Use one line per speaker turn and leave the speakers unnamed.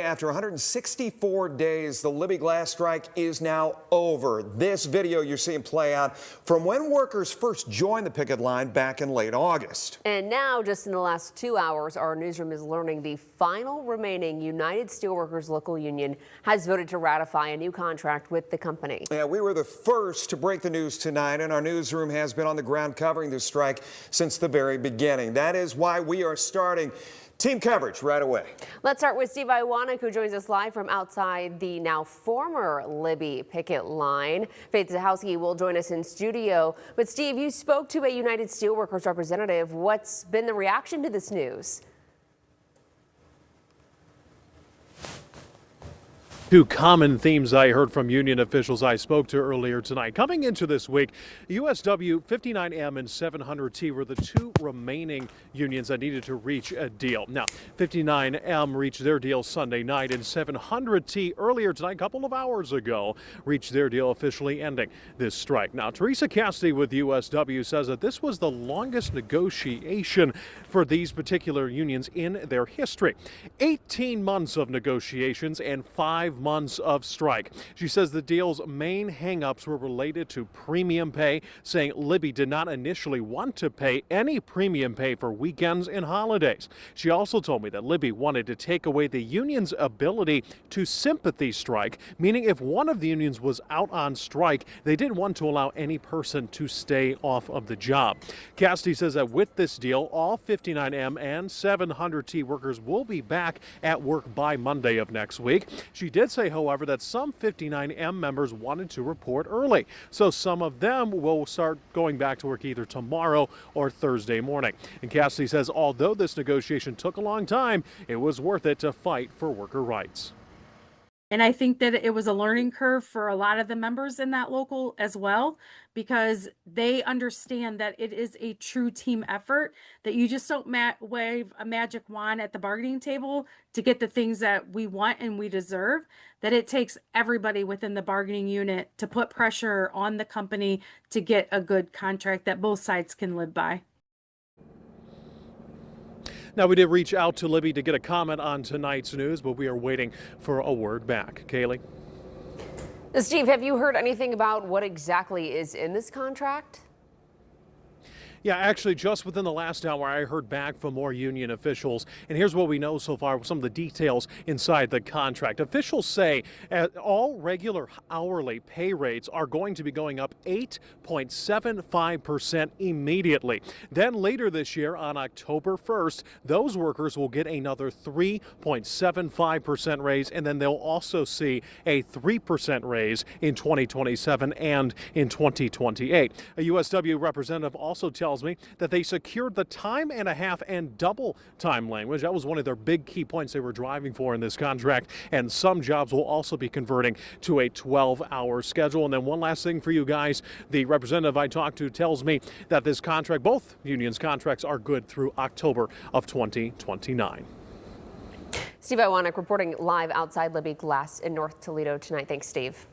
Today, after 164 days, the Libbey Glass strike is now over. This video you're seeing play out from when workers first joined the picket line back in late August.
And now, just in the last 2 hours, our newsroom is learning the final remaining United Steelworkers Local union has voted to ratify a new contract with the company.
Yeah, we were the first to break the news tonight, and our newsroom has been on the ground covering this strike since the very beginning. That is why we are starting team coverage right away.
Let's start with Steve Iwanek, who joins us live from outside the now former Libbey picket line. Faith Zahowski will join us in studio. But Steve, you spoke to a United Steelworkers representative. What's been the reaction to this news?
Two common themes I heard from union officials I spoke to earlier tonight. Coming into this week, USW 59M and 700T were the two remaining unions that needed to reach a deal. Now, 59M reached their deal Sunday night, and 700T earlier tonight, a couple of hours ago, reached their deal, officially ending this strike. Now, Teresa Cassidy with USW says that this was the longest negotiation for these particular unions in their history. 18 months of negotiations and 5 months of strike. She says the deal's main hang-ups were related to premium pay, saying Libbey did not initially want to pay any premium pay for weekends and holidays. She also told me that Libbey wanted to take away the union's ability to sympathy strike, meaning if one of the unions was out on strike, they didn't want to allow any person to stay off of the job. Cassidy says that with this deal, all 59M and 700T workers will be back at work by Monday of next week. She did say, however, that some 59M members wanted to report early, so some of them will start going back to work either tomorrow or Thursday morning. And Cassidy says although this negotiation took a long time, it was worth it to fight for worker rights.
And I think that it was a learning curve for a lot of the members in that local as well, because they understand that it is a true team effort, that you just don't wave a magic wand at the bargaining table to get the things that we want and we deserve, that it takes everybody within the bargaining unit to put pressure on the company to get a good contract that both sides can live by.
Now, we did reach out to Libbey to get a comment on tonight's news, but we are waiting for a word back. Kaylee?
Steve, have you heard anything about what exactly is in this contract?
Yeah, actually, just within the last hour, I heard back from more union officials. And here's what we know so far, some of the details inside the contract. Officials say all regular hourly pay rates are going to be going up 8.75% immediately. Then later this year, on October 1st, those workers will get another 3.75% raise. And then they'll also see a 3% raise in 2027 and in 2028. A USW representative also tells me that they secured the time and a half and double time language. That was one of their big key points they were driving for in this contract. And some jobs will also be converting to a 12-hour schedule. And then one last thing for you guys, the representative I talked to tells me that this contract, both unions' contracts, are good through October of 2029.
Steve Iwanek reporting live outside Libbey Glass in North Toledo tonight. Thanks, Steve.